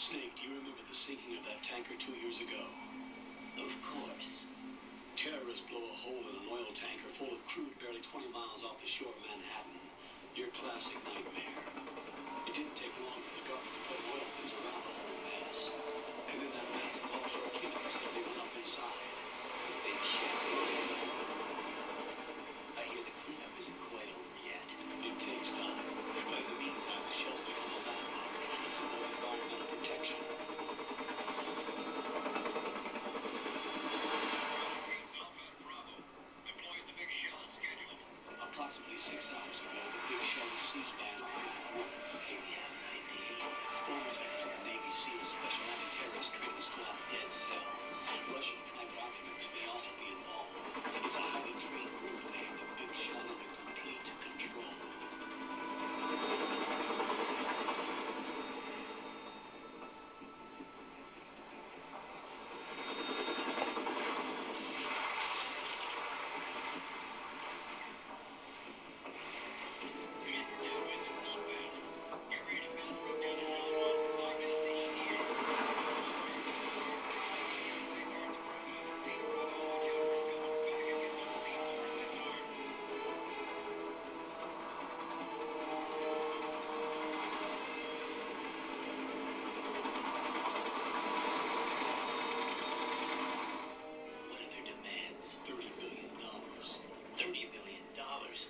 Snake, do you remember the sinking of that tanker 2 years ago? Of course. Terrorists blow a hole in an oil tanker full of crude barely 20 miles off the shore of Manhattan. Your classic nightmare. It didn't take long for the government to put oil fins around the whole mess. And then that massive offshore killing facility went up inside. The big shell. I hear the cleanup isn't quite over yet. It takes time. But in the meantime, the shell's become a landmark, a symbol of environmental protection. Approximately 6 hours ago, the big shell was seized by an armed group. Do we have an ID? Former members of the Navy SEAL Special Anti-Terrorist Training Squad, Dead Cell. Russian private army members may also be involved. It's a highly trained group and they have the big shell under complete control.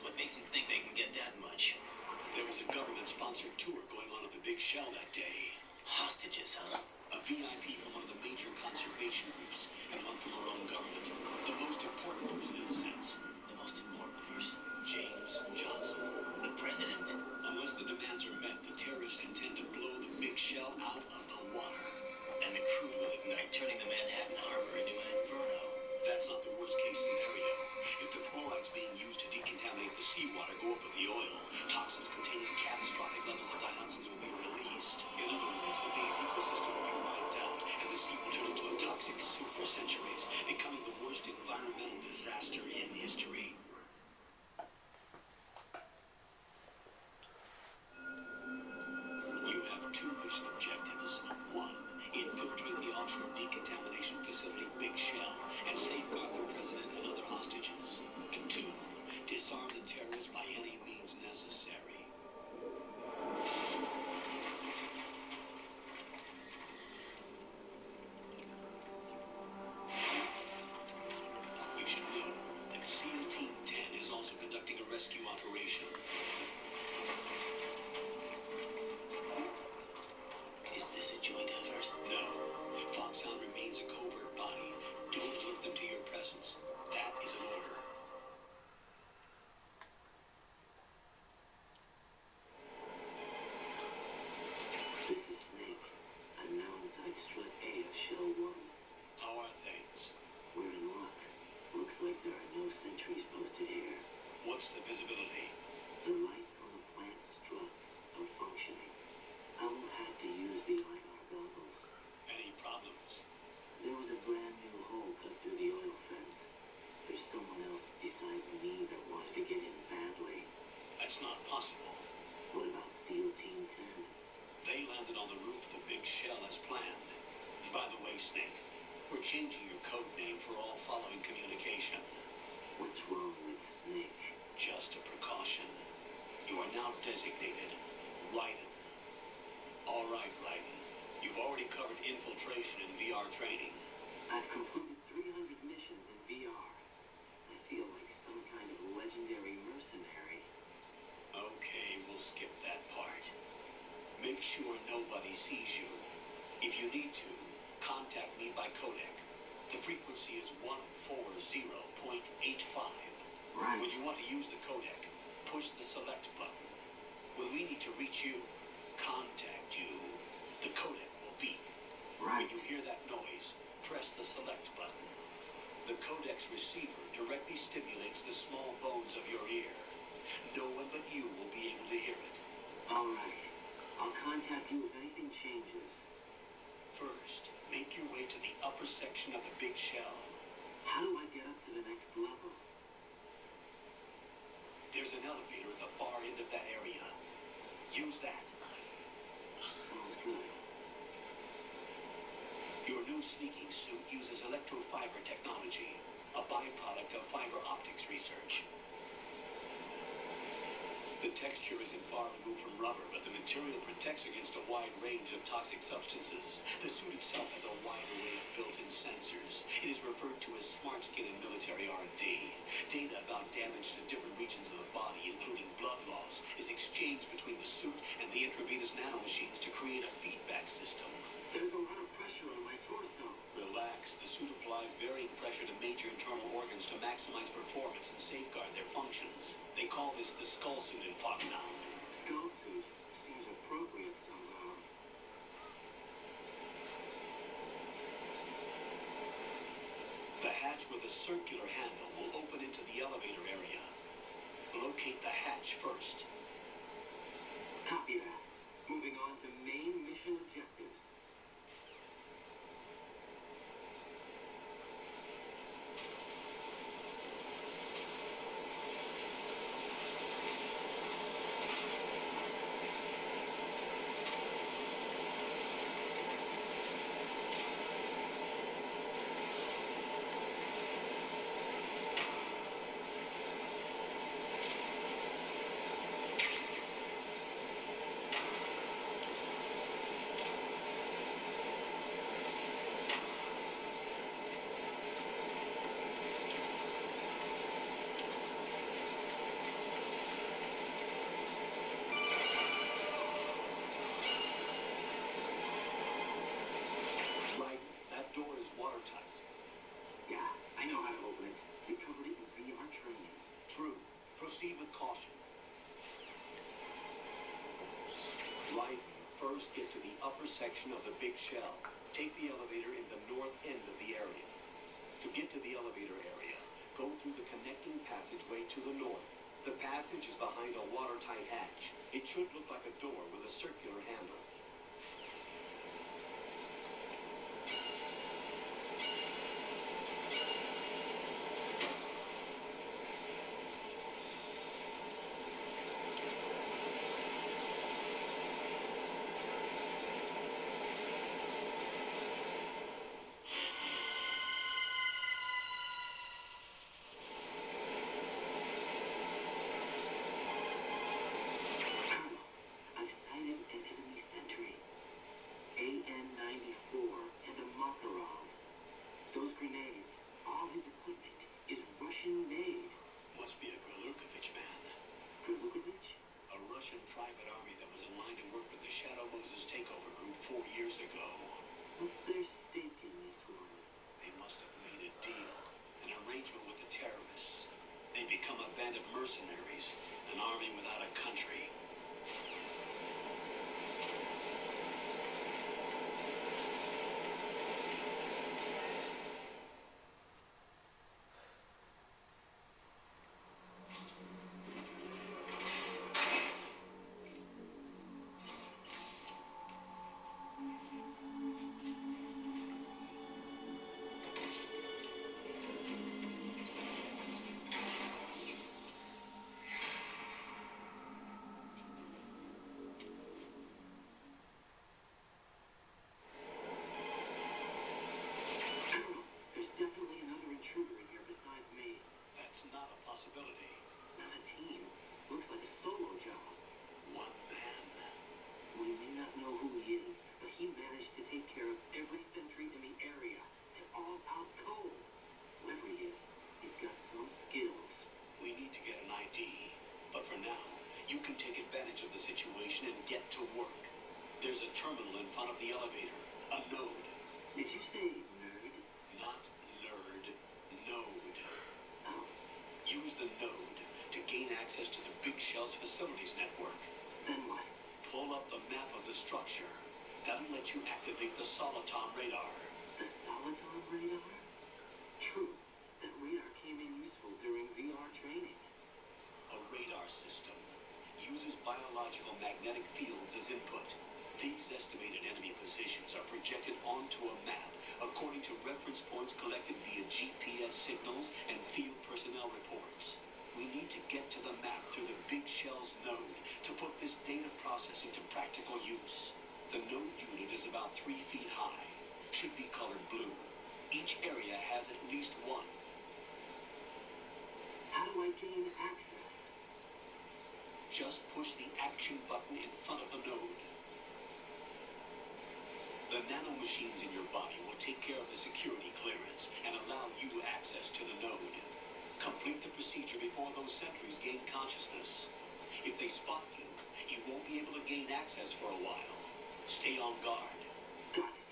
What makes them think they can get that much? There was a government-sponsored tour going on of the big shell that day. Hostages, huh? A VIP from one of the major conservation groups and one from our own government. The most important person in a sense. The most important person? James Johnson. The president? Unless the demands are met, the terrorists intend to blow the big shell out of the water. And the crude will ignite, turning the Manhattan Harbor into an inferno. That's not the worst-case scenario. If the chlorides being used to decontaminate the seawater go up with the oil, toxins containing catastrophic levels of dioxins will be released. In other words, the base ecosystem will be wiped out, and the sea will turn into a toxic soup for centuries, becoming the worst environmental disaster in history. You have two mission objectives. One, infiltrate the offshore decontamination facility Big Shell and safeguard the president and other hostages. And two, disarm the terrorists by any means necessary. You should know that SEAL Team 10 is also conducting a rescue operation. Is this a joint effort? No. Foxhound remains a covert body. Don't alert them to your presence. That is an order. This is Snake. I'm now inside strut A of Shell 1. How are things? We're in luck. Looks like there are no sentries posted here. What's the visibility? The lights on the plant struts are functioning. I will have to use the IR goggles. Any problems? There was a brand new hole cut through the oil fence. There's someone else besides me that wanted to get in badly. That's not possible. What about SEAL Team 10? They landed on the roof of the big shell as planned. And by the way, Snake, we're changing your code name for all following communication. What's wrong with Snake? Just a precaution. You are now designated Raiden. All right, Raiden. You've already covered infiltration and VR training. I've completed 300 missions in VR. I feel like some kind of legendary mercenary. Okay, we'll skip that part. Make sure nobody sees you. If you need to, contact me by codec. The frequency is 140.85. Right. When you want to use the codec, push the select button. When we need to reach you, contact you, the codec will beep. Right. When you hear that noise, press the select button. The codec's receiver directly stimulates the small bones of your ear. No one but you will be able to hear it. All right. I'll contact you if anything changes. First, make your way to the upper section of the big shell. How do I get up to the next level? There's an elevator at the far end of that area. Use that. Sounds good. Your new sneaking suit uses electrofiber technology, a byproduct of fiber optics research. The texture isn't far removed from rubber, but the material protects against a wide range of toxic substances. The suit itself has a wide array of built-in sensors. It is referred to as smart skin in military R&D. Data about damage to different regions of the body, including blood loss, is exchanged between the suit and the intravenous nanomachines to create a feedback system. There's a lot of pressure on my torso. Relax. The suit applies varying pressure to major internal organs to maximize performance and safeguard their functions. They call this the skull suit in Foxhound. Skull suit seems appropriate somehow. The hatch with a circular handle will open into the elevator area. Locate the hatch first. Copy that. Moving on to main mission objectives. Proceed with caution. Right, first get to the upper section of the big shell. Take the elevator in the north end of the area. To get to the elevator area, go through the connecting passageway to the north. The passage is behind a watertight hatch. It should look like a door with a circular handle. Private army that was in line to work with the Shadow Moses takeover group 4 years ago. What's their stake in this one? They must have made a deal, an arrangement with the terrorists. They become a band of mercenaries, an army without a country. Situation and get to work. There's a terminal in front of the elevator, a node. Did you say nerd? Not nerd, node. Oh. Use the node to gain access to the Big Shell's facilities network. Then what? Pull up the map of the structure. That'll let you activate the Soliton radar. The Soliton radar? True. That radar came in useful during VR training. A radar system uses biological magnetic fields as input. These estimated enemy positions are projected onto a map according to reference points collected via GPS signals and field personnel reports. We need to get to the map through the Big Shell's node to put this data processing to practical use. The node unit is about 3 feet high. should be colored blue. Each area has at least one. How do I gain access? Just push the action button in front of the node. The nanomachines in your body will take care of the security clearance and allow you access to the node. Complete the procedure before those sentries gain consciousness. If they spot you, you won't be able to gain access for a while. Stay on guard. Got it.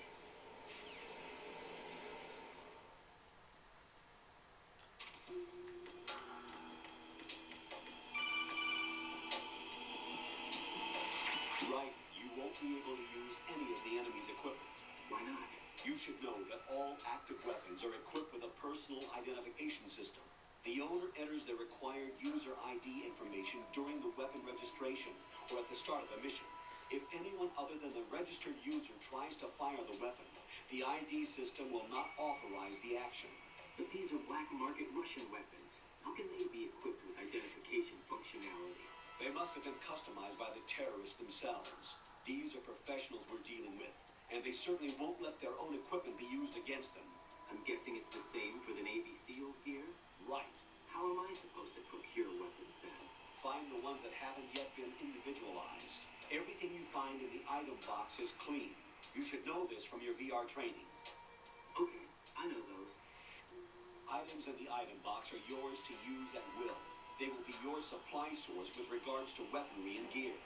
Right, you won't be able to use any of the enemy's equipment. Why not? You should know that all active weapons are equipped with a personal identification system. The owner enters their required user ID information during the weapon registration or at the start of the mission. If anyone other than the registered user tries to fire the weapon, the ID system will not authorize the action. But these are black market Russian weapons. How can they be equipped with identification functionality? They must have been customized by the terrorists themselves. These are professionals we're dealing with, and they certainly won't let their own equipment be used against them. I'm guessing it's the same for the Navy SEALs gear? Right. How am I supposed to procure weapons then? Find the ones that haven't yet been individualized. Everything you find in the item box is clean. You should know this from your VR training. Okay, I know those. Items in the item box are yours to use at will. They will be your supply source with regards to weaponry and gear.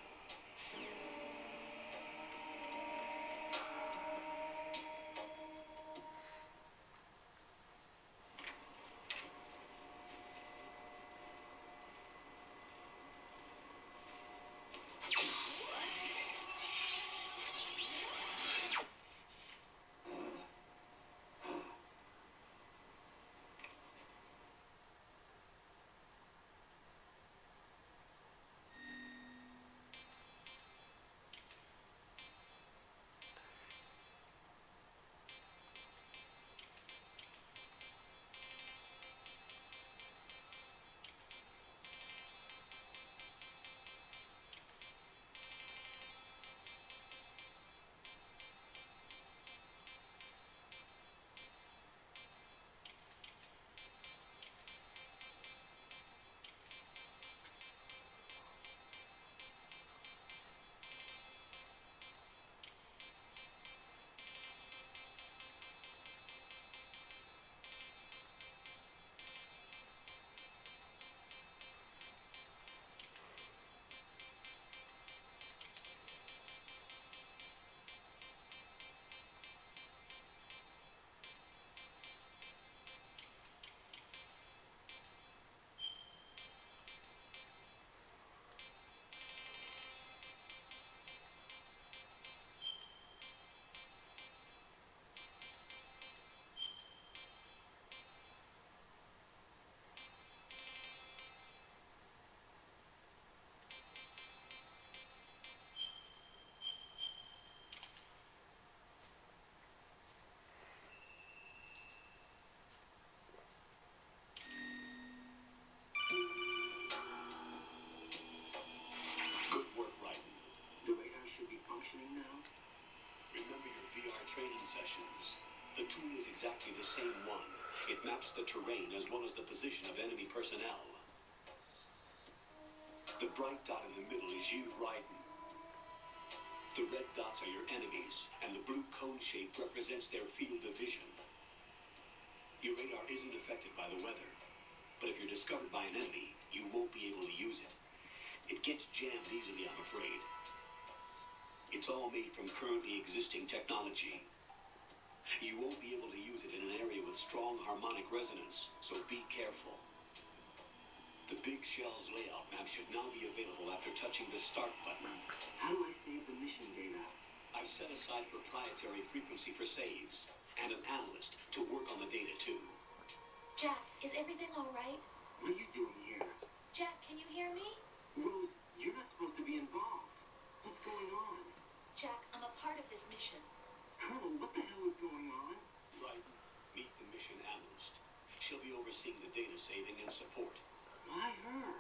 Good work, Raiden. The radar should be functioning now? Remember your VR training sessions. The tool is exactly the same one. It maps the terrain as well as the position of enemy personnel. The bright dot in the middle is you, Raiden. The red dots are your enemies, and the blue cone shape represents their field of vision. Your radar isn't affected by the weather, but if you're discovered by an enemy, you won't be able to use it. It gets jammed easily, I'm afraid. It's all made from currently existing technology. You won't be able to use it in an area with strong harmonic resonance, so be careful. The Big Shell's layout map should now be available after touching the start button. How do I save the mission data? I've set aside a proprietary frequency for saves, and an analyst to work on the data too. Jack, is everything all right? What are you doing here? Jack, can you hear me? Rose, you're not supposed to be involved. What's going on? Jack, I'm a part of this mission. Colonel, what the hell is going on? Raiden, meet the mission analyst. She'll be overseeing the data saving and support. Why her?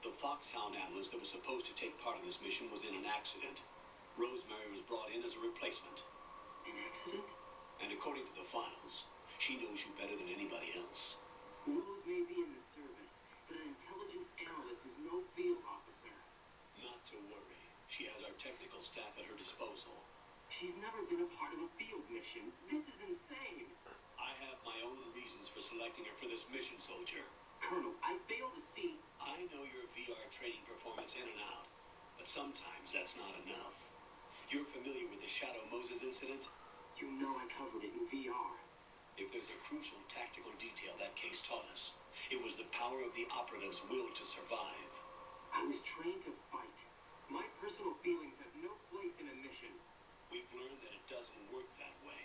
The Foxhound analyst that was supposed to take part in this mission was in an accident. Rosemary was brought in as a replacement. An accident? And according to the files, she knows you better than anybody else. Rose may be in the service, but an intelligence analyst is no field officer. Not to worry. She has our technical staff at her disposal. She's never been a part of a field mission. This is insane. I have my own reasons for selecting her for this mission, soldier. Colonel, I fail to see. I know your VR training performance in and out, but sometimes that's not enough. You're familiar with the Shadow Moses incident? You know I covered it in VR. If there's a crucial tactical detail that case taught us, it was the power of the operative's will to survive. I was trained to fight. My personal feelings have no place in a mission. We've learned that it doesn't work that way.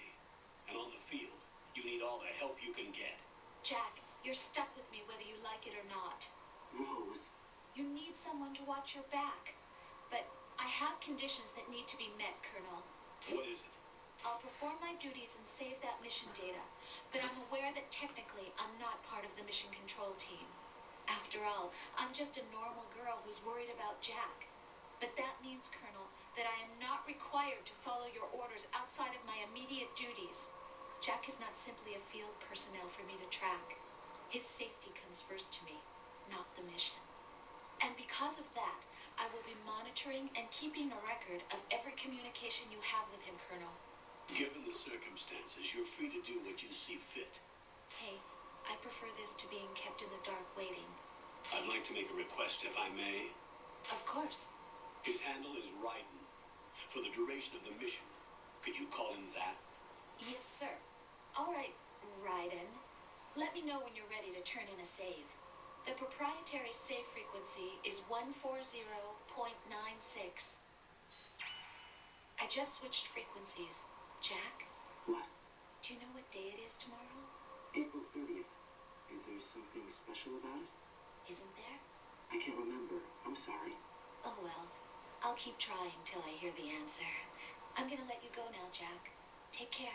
And on the field, you need all the help you can get. Jack, you're stuck with me whether you like it or not. Rose, You need someone to watch your back. But I have conditions that need to be met, Colonel. What is it? I'll perform my duties and save that mission data, but I'm aware that technically I'm not part of the mission control team. After all, I'm just a normal girl who's worried about Jack. But that means, Colonel, that I am not required to follow your orders outside of my immediate duties. Jack is not simply a field personnel for me to track. His safety comes first to me, not the mission. And because of that, I will be monitoring and keeping a record of every communication you have with him, Colonel. Given the circumstances, you're free to do what you see fit. Hey, I prefer this to being kept in the dark waiting. I'd like to make a request, if I may. Of course. His handle is Raiden. For the duration of the mission, could you call him that? Yes, sir. All right, Raiden. Let me know when you're ready to turn in a save. The proprietary save frequency is 140.96. I just switched frequencies. Jack, what? do you know what day it is tomorrow? April 30th. Is there something special about it? Isn't there? I can't remember. I'm sorry. Oh well. I'll keep trying till I hear the answer. I'm gonna let you go now, Jack. Take care.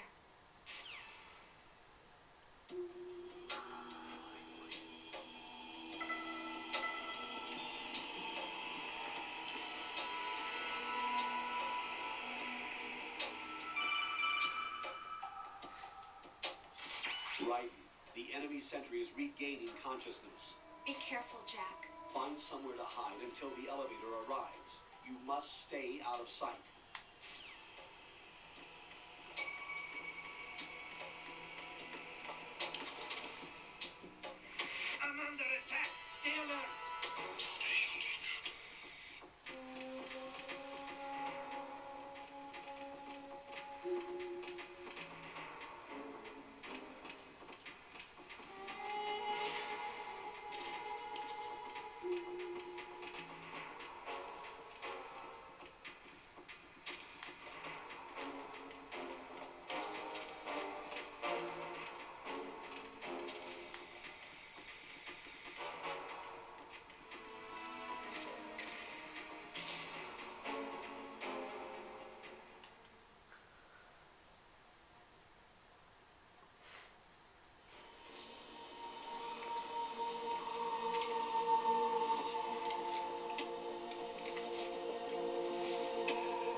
Raiden, the enemy sentry is regaining consciousness. Be careful, Jack. Find somewhere to hide until the elevator arrives. You must stay out of sight. I'm under attack. Stay alert.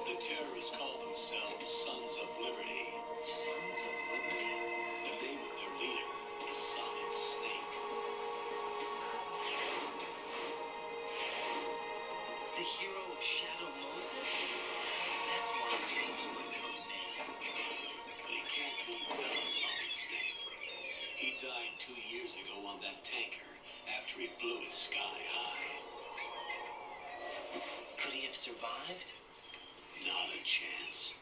The terrorists call themselves Sons of Liberty. Sons of Liberty. The name of their leader is Solid Snake. The hero of Shadow Moses? So that's why I changed my code name. But he can't be without Solid Snake. He died 2 years ago on that tanker after he blew it sky high. Could he have survived? Not a chance.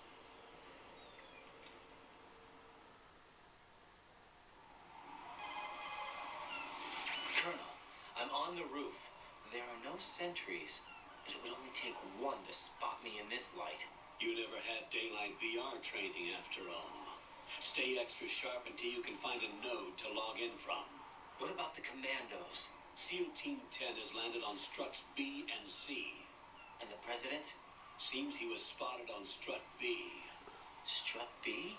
Colonel, I'm on the roof. There are no sentries, but it would only take one to spot me in this light. You never had daylight VR training after all. Stay extra sharp until you can find a node to log in from. What about the commandos? SEAL Team 10 has landed on struts B and C. And the president? Seems he was spotted on strut B. Strut B?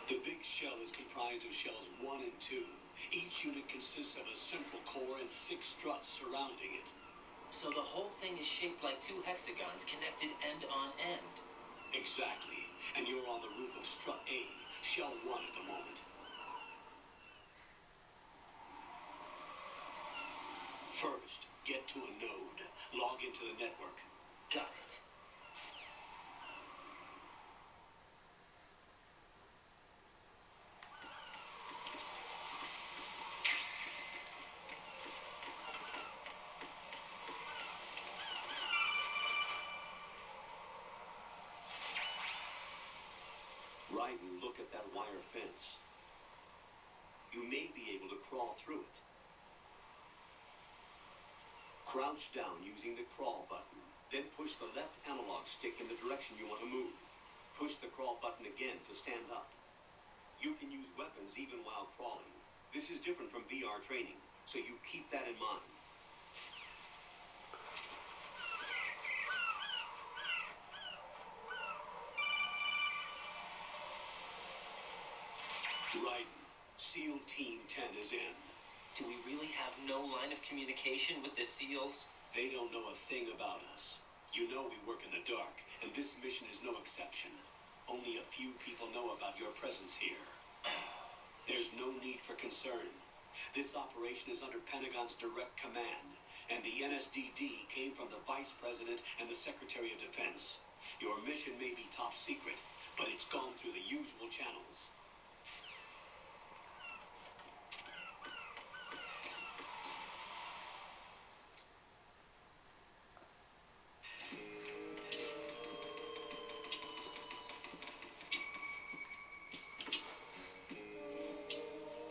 The big shell is comprised of shells 1 and 2. Each unit consists of a central core and 6 struts surrounding it. So the whole thing is shaped like two hexagons connected end on end. Exactly. And you're on the roof of Strut A, Shell 1 at the moment. First, get to a node. Log into the network. Got it. Raiden, look at that wire fence. You may be able to crawl through it. Crouch down using the crawl button. Then push the left analog stick in the direction you want to move. Push the crawl button again to stand up. You can use weapons even while crawling. This is different from VR training, so you keep that in mind. Raiden, SEAL Team 10 is in. Do we really have no line of communication with the SEALs? They don't know a thing about us. You know we work in the dark, and this mission is no exception. Only a few people know about your presence here. There's no need for concern. This operation is under Pentagon's direct command, and the NSDD came from the Vice President and the Secretary of Defense. Your mission may be top secret, but it's gone through the usual channels.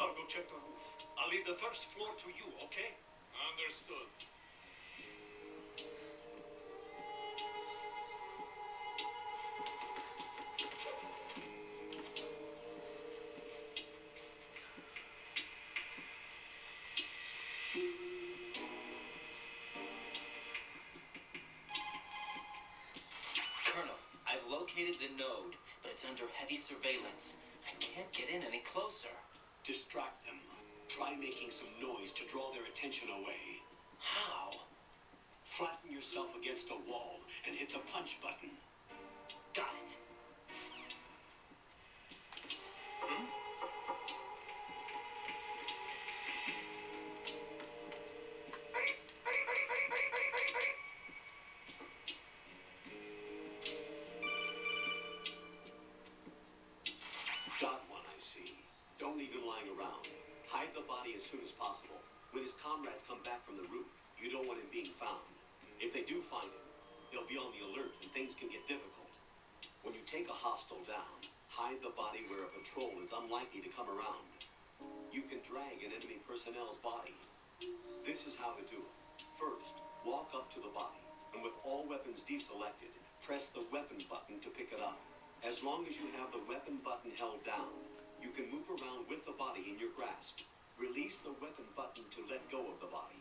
I'll go check the roof. I'll leave the first floor to you, okay? Understood. Colonel, I've located the node, but it's under heavy surveillance. I can't get in any closer. Distract them. Try making some noise to draw their attention away. How? Flatten yourself against a wall and hit the punch button. Got it. Got one, I see. Don't leave him lying around. Hide the body as soon as possible. When his comrades come back from the roof, you don't want him being found. If they do find him, they'll be on the alert and things can get difficult. When you take a hostile down, hide the body where a patrol is unlikely to come around. You can drag an enemy personnel's body. This is how to do it. First, walk up to the body, and with all weapons deselected, press the weapon button to pick it up. As long as you have the weapon button held down, you can move around with the body in your grasp. Release the weapon button to let go of the body.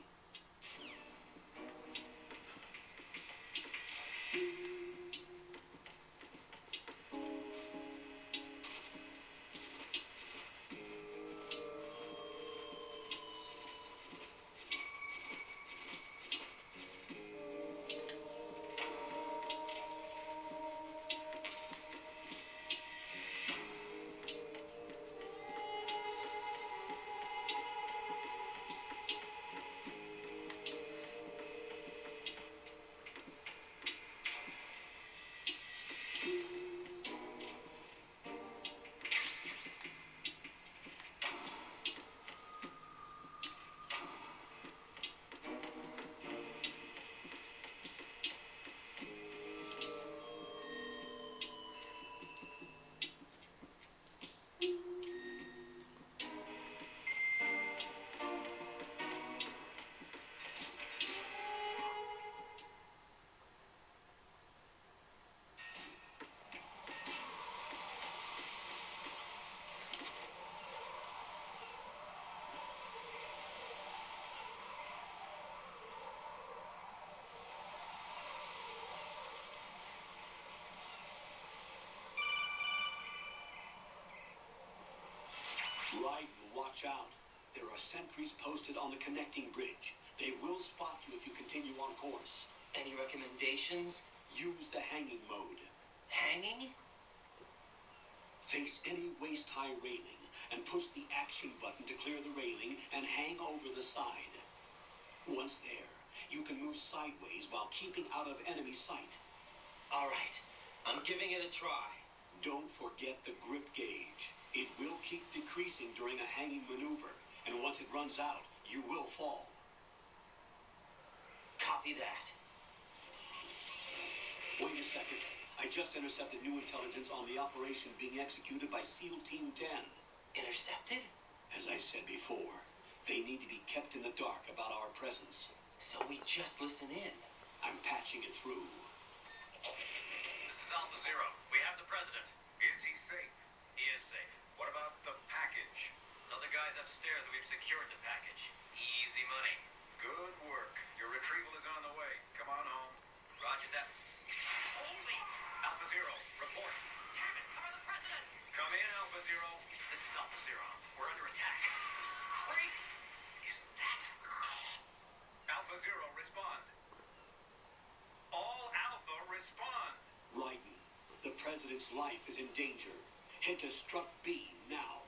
Raiden, watch out. There are sentries posted on the connecting bridge. They will spot you if you continue on course. Any recommendations? Use the hanging mode. Hanging? Face any waist-high railing and push the action button to clear the railing and hang over the side. Once there, you can move sideways while keeping out of enemy sight. All right, I'm giving it a try. Don't forget the grip gauge. It will keep decreasing during a hanging maneuver, and once it runs out, you will fall. Copy that. Wait a second. I just intercepted new intelligence on the operation being executed by SEAL Team 10. Intercepted? As I said before, they need to be kept in the dark about our presence. So we just listen in. I'm patching it through. This is Alpha Zero. We have the president. Is he safe? He is safe. What about the package? Tell the guys upstairs that we've secured the package. Easy money. Good work. Your retrieval is on the way. Come on home. Roger that. Holy! Alpha Zero, report. Damn it, cover the president! Come in, Alpha Zero. This is Alpha Zero. We're under attack. This is crazy. Is that... Alpha Zero, respond. All Alpha, respond. Raiden, the president's life is in danger. Head to Strut B now.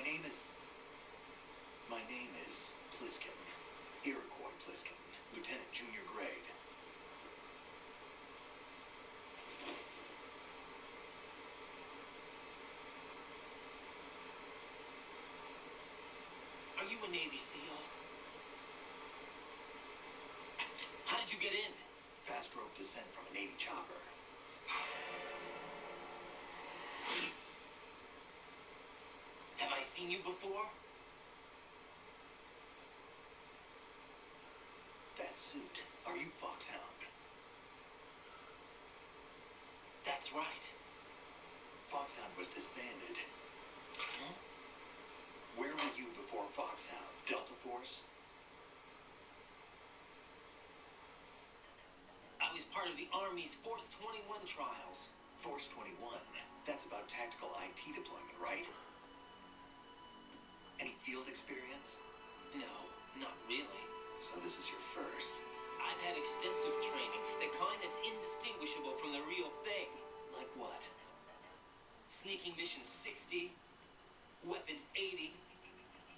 My name is Pliskin. Iroquois Pliskin. Lieutenant Junior Grade. Are you a Navy SEAL? How did you get in? Fast rope descent from a Navy chopper. Have I seen you before? That suit. Are you Foxhound? That's right. Foxhound was disbanded. Huh? Where were you before Foxhound? Delta Force? I was part of the Army's Force 21 trials. Force 21. That's about tactical IT deployment, right? Any field experience? No, not really. So this is your first. I've had extensive training, the kind that's indistinguishable from the real thing. Like what? Sneaking mission 60, weapons 80,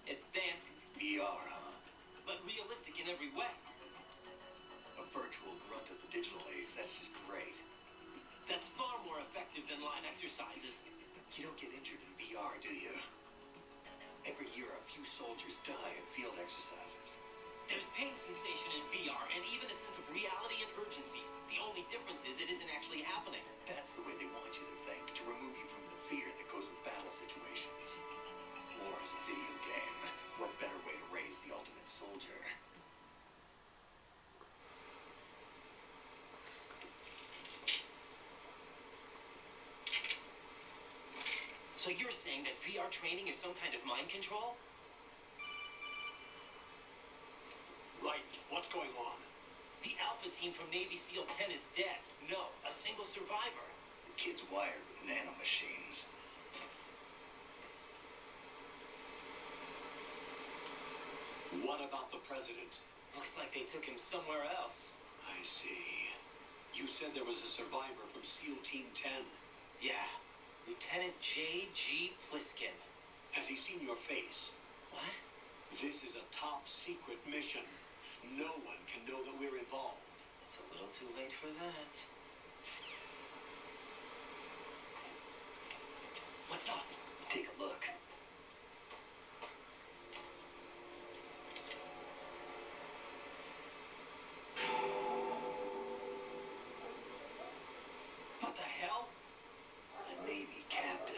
advanced, VR, huh? but realistic in every way. A virtual grunt of the digital age. That's just great. That's far more effective than live exercises. You don't get injured in VR, do you? Every year, a few soldiers die in field exercises. There's pain sensation in VR and even a sense of reality and urgency. The only difference is it isn't actually happening. That's the way they want you to think, to remove you from the fear that goes with battle situations. War is a video game. What better way to raise the ultimate soldier? So you're saying that VR training is some kind of mind control? Right. What's going on? The Alpha team from Navy SEAL 10 is dead. No, a single survivor. The kid's wired with nanomachines. What about the president? Looks like they took him somewhere else. I see. You said there was a survivor from SEAL Team 10. Yeah, Lieutenant J.G. Pliskin. Has he seen your face? What? This is a top secret mission. No one can know that we're involved. It's a little too late for that. What's up? Take a look. What the hell? A Navy captain.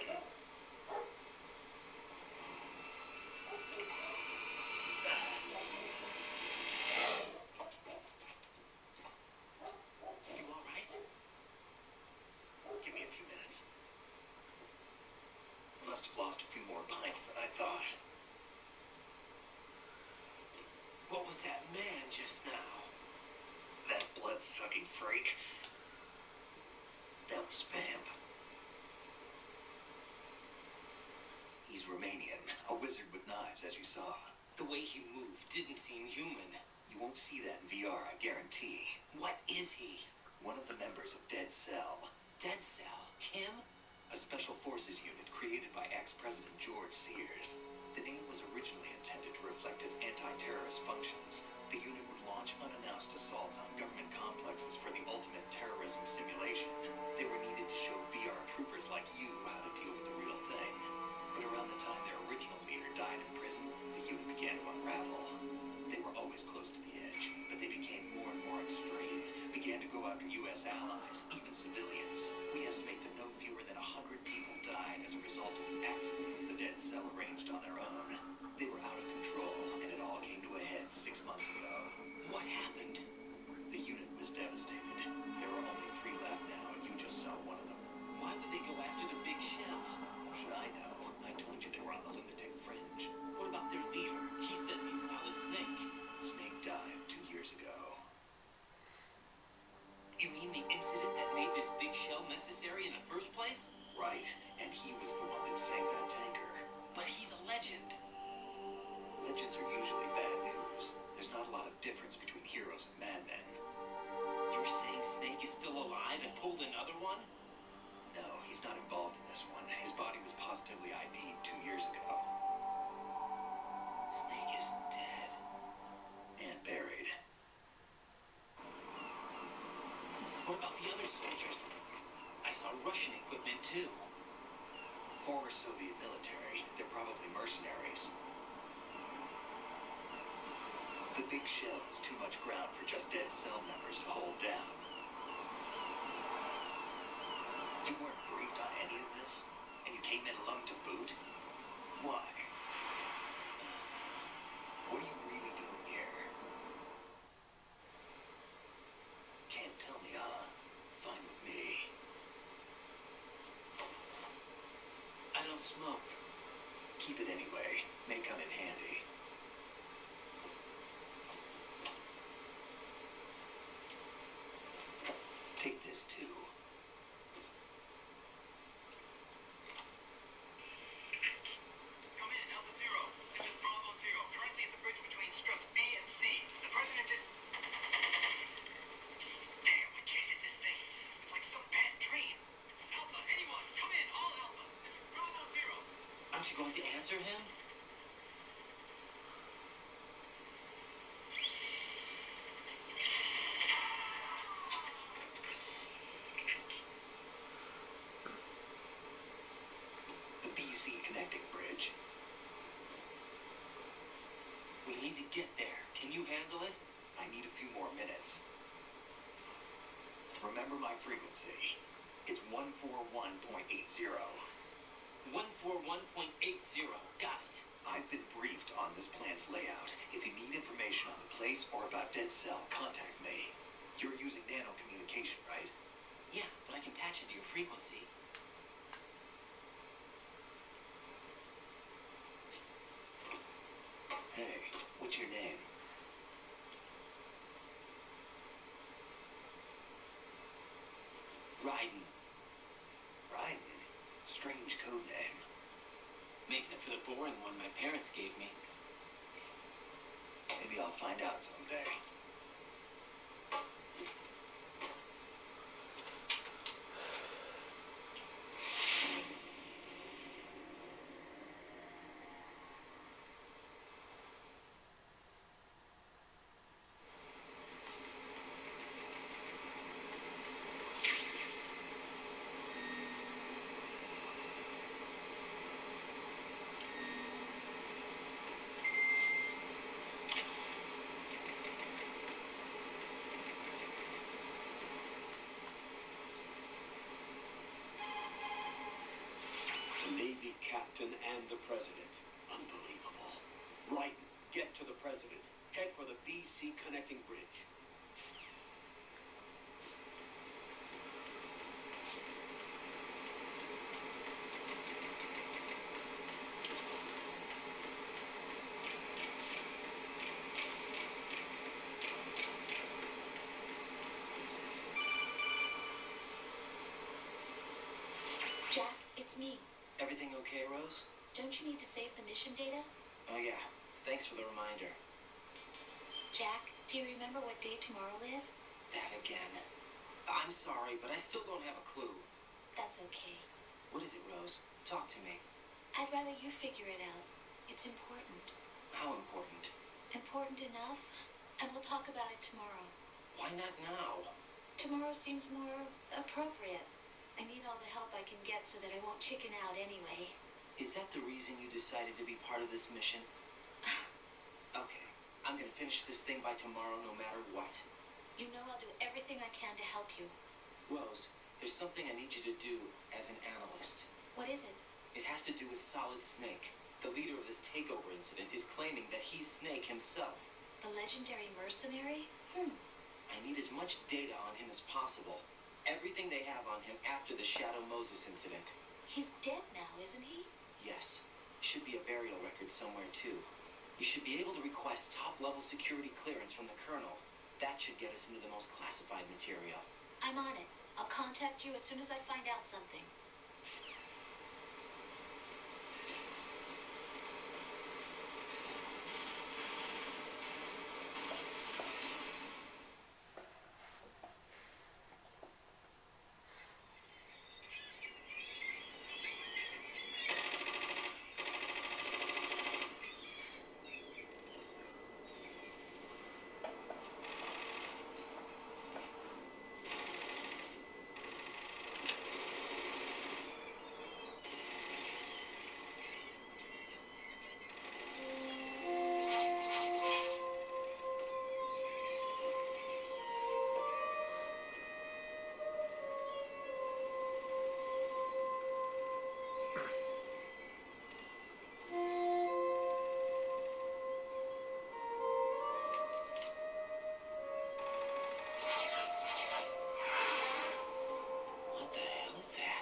You all right? Give me a few minutes. Must have lost a few more pints than I thought. What was that man just now? That blood-sucking freak. That was Vamp. He's Romanian, a wizard with knives, as you saw. The way he moved didn't seem human. You won't see that in VR, I guarantee. What is he? One of the members of Dead Cell. Dead Cell? Him? A special forces unit created by ex-President George Sears. The name was originally intended to reflect its anti-terrorist functions. The unit would launch unannounced assaults on government complexes for the ultimate terrorism simulation. They were needed to show VR troopers like you how to deal with the real thing. But around the time their original leader died in prison, the unit began to unravel. They were always close to the edge, but they became more and more extreme, began to go after U.S. allies, even civilians. We estimate that no fewer than 100 people died as a result of accidents the Dead Cell arranged on their own. They were out of control, and it all came to a head 6 months ago. What happened? The unit was devastated. There are only 3 left now, and you just saw one of them. Why would they go after the big shell? How should I know? I told you they were on the lunatic fringe. What about their leader? He says he's Solid Snake. Snake died 2 years ago. You mean the incident that made this big shell necessary in the first place? Right, and he was the one that sank that tanker. But he's a legend. Legends are usually bad news. There's not a lot of difference between heroes and madmen. You're saying Snake is still alive and pulled another one? No, he's not involved in this one. His body was positively ID'd 2 years ago. Snake is dead. And buried. What about the other soldiers? I saw Russian equipment too. Former Soviet military. They're probably mercenaries. The big shell is too much ground for just dead cell members to hold down. You weren't briefed on any of this? And you came in alone to boot? Why? What are you really doing here? Can't tell me, huh? Fine with me. I don't smoke. Keep it anyway. May come in handy. Take this too. Come in, Alpha Zero. This is Bravo Zero. Currently at the bridge between struts B and C. The president is... Damn, I can't hit this thing. It's like some bad dream. Alpha, anyone, come in, all Alpha. This is Bravo Zero. Aren't you going to answer him? The BC connecting bridge. We need to get there. Can you handle it? I need a few more minutes. Remember my frequency. It's 141.80. 141.80. Got it. I've been briefed on this plant's layout. If you need information on the place or about Dead Cell, contact me. You're using nano communication, right? Yeah, but I can patch into your frequency. Hey, what's your name? Raiden. Raiden. Strange code name. Makes it for the boring one my parents gave me. Maybe I'll find out someday. Navy captain and the president. Unbelievable. Right, get to the president. Head for the BC connecting bridge. Jack, it's me. Everything okay, Rose? Don't you need to save the mission data? Oh yeah. Thanks for the reminder. Jack, do you remember what day tomorrow is? That again. I'm sorry, but I still don't have a clue. That's okay. What is it, Rose? Talk to me. I'd rather you figure it out. It's important. How important? Important enough, and we'll talk about it tomorrow. Why not now? Tomorrow seems more appropriate. I need all the help I can get so that I won't chicken out anyway. Is that the reason you decided to be part of this mission? Okay, I'm gonna finish this thing by tomorrow no matter what. You know I'll do everything I can to help you. Rose, there's something I need you to do as an analyst. What is it? It has to do with Solid Snake. The leader of this takeover incident is claiming that he's Snake himself. The legendary mercenary? I need as much data on him as possible. Everything they have on him after the Shadow Moses incident. He's dead now, isn't he? Yes. Should be a burial record somewhere, too. You should be able to request top-level security clearance from the Colonel. That should get us into the most classified material. I'm on it. I'll contact you as soon as I find out something.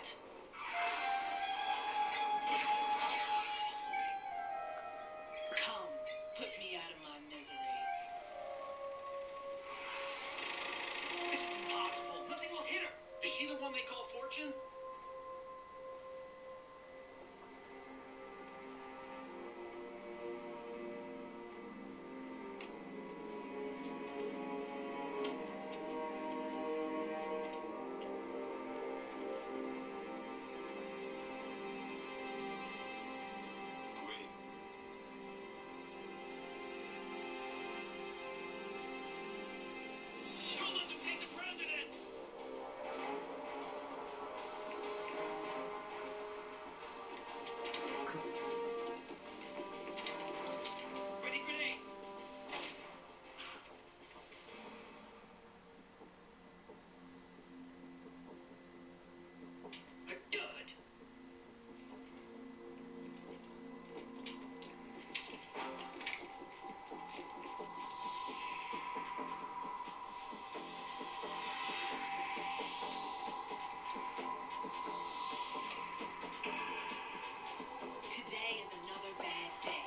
that. Come, put me out of my misery. This is impossible. Nothing will hit her. Is she the one they call Fortune? Gwen. Don't let them take the president! Ready grenades! Good. Today is another bad day.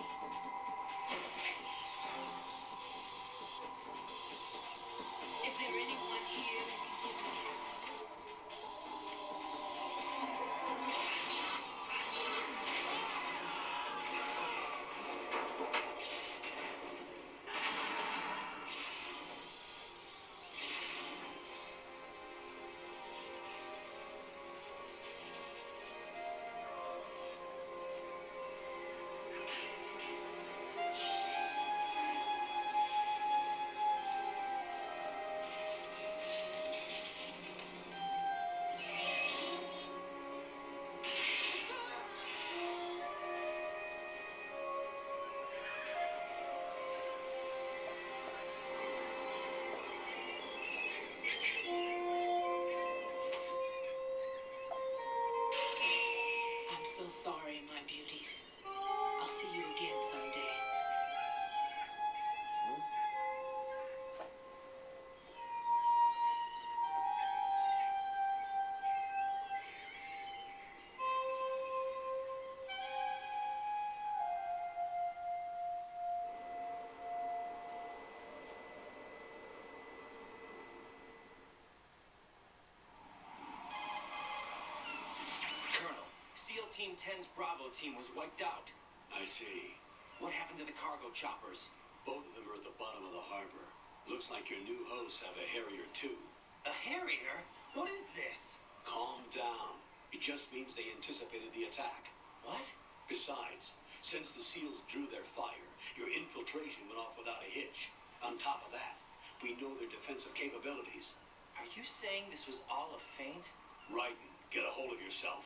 Is there anyone here that can give me happiness? I'm so sorry, my beauties. I'll see you again someday. Colonel, SEAL Team 10's Bravo team was wiped out. I see. What happened to the cargo choppers? Both of them are at the bottom of the harbor. Looks like your new hosts have a Harrier too. A Harrier? What is this? Calm down. It just means they anticipated the attack. What? Besides, since the SEALs drew their fire, your infiltration went off without a hitch. On top of that, we know their defensive capabilities. Are you saying this was all a feint? Raiden, get a hold of yourself.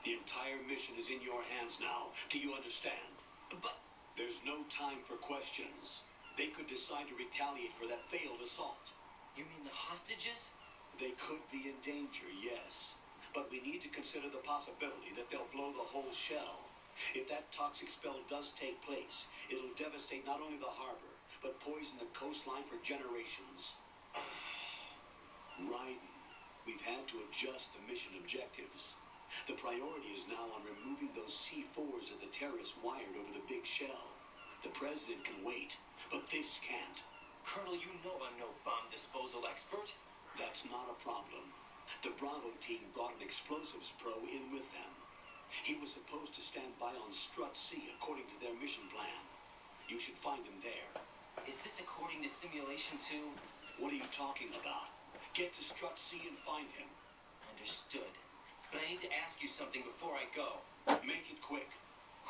The entire mission is in your hands now. Do you understand? But There's no time for questions. They could decide to retaliate for that failed assault. you mean the hostages? They could be in danger, yes. But we need to consider the possibility that they'll blow the whole shell. If that toxic spell does take place, it'll devastate not only the harbor, but poison the coastline for generations. Raiden, we've had to adjust the mission objectives. The priority is now on removing those C4s that the terrorists wired over the big shell. The president can wait, but this can't. Colonel, you know I'm no bomb disposal expert. That's not a problem. The Bravo team brought an explosives pro in with them. He was supposed to stand by on Strut C according to their mission plan. You should find him there. Is this according to simulation 2? What are you talking about? Get to Strut C and find him. Understood. But I need to ask you something before I go. Make it quick.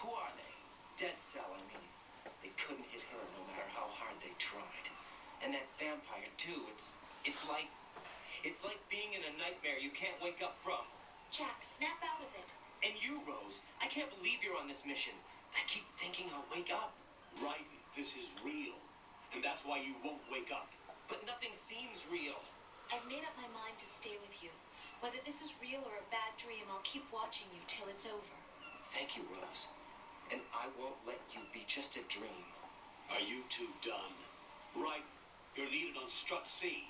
Who are they? Dead Cell, I mean. They couldn't hit her no matter how hard they tried. And that vampire, too. It's like being in a nightmare you can't wake up from. Jack, snap out of it. And you, Rose, I can't believe you're on this mission. I keep thinking I'll wake up. Raiden, this is real. And that's why you won't wake up. But nothing seems real. I've made up my mind to stay with you. Whether this is real or a bad dream, I'll keep watching you till it's over. Thank you, Rose. And I won't let you be just a dream. Are you two done? Raiden, you're needed on Strut C.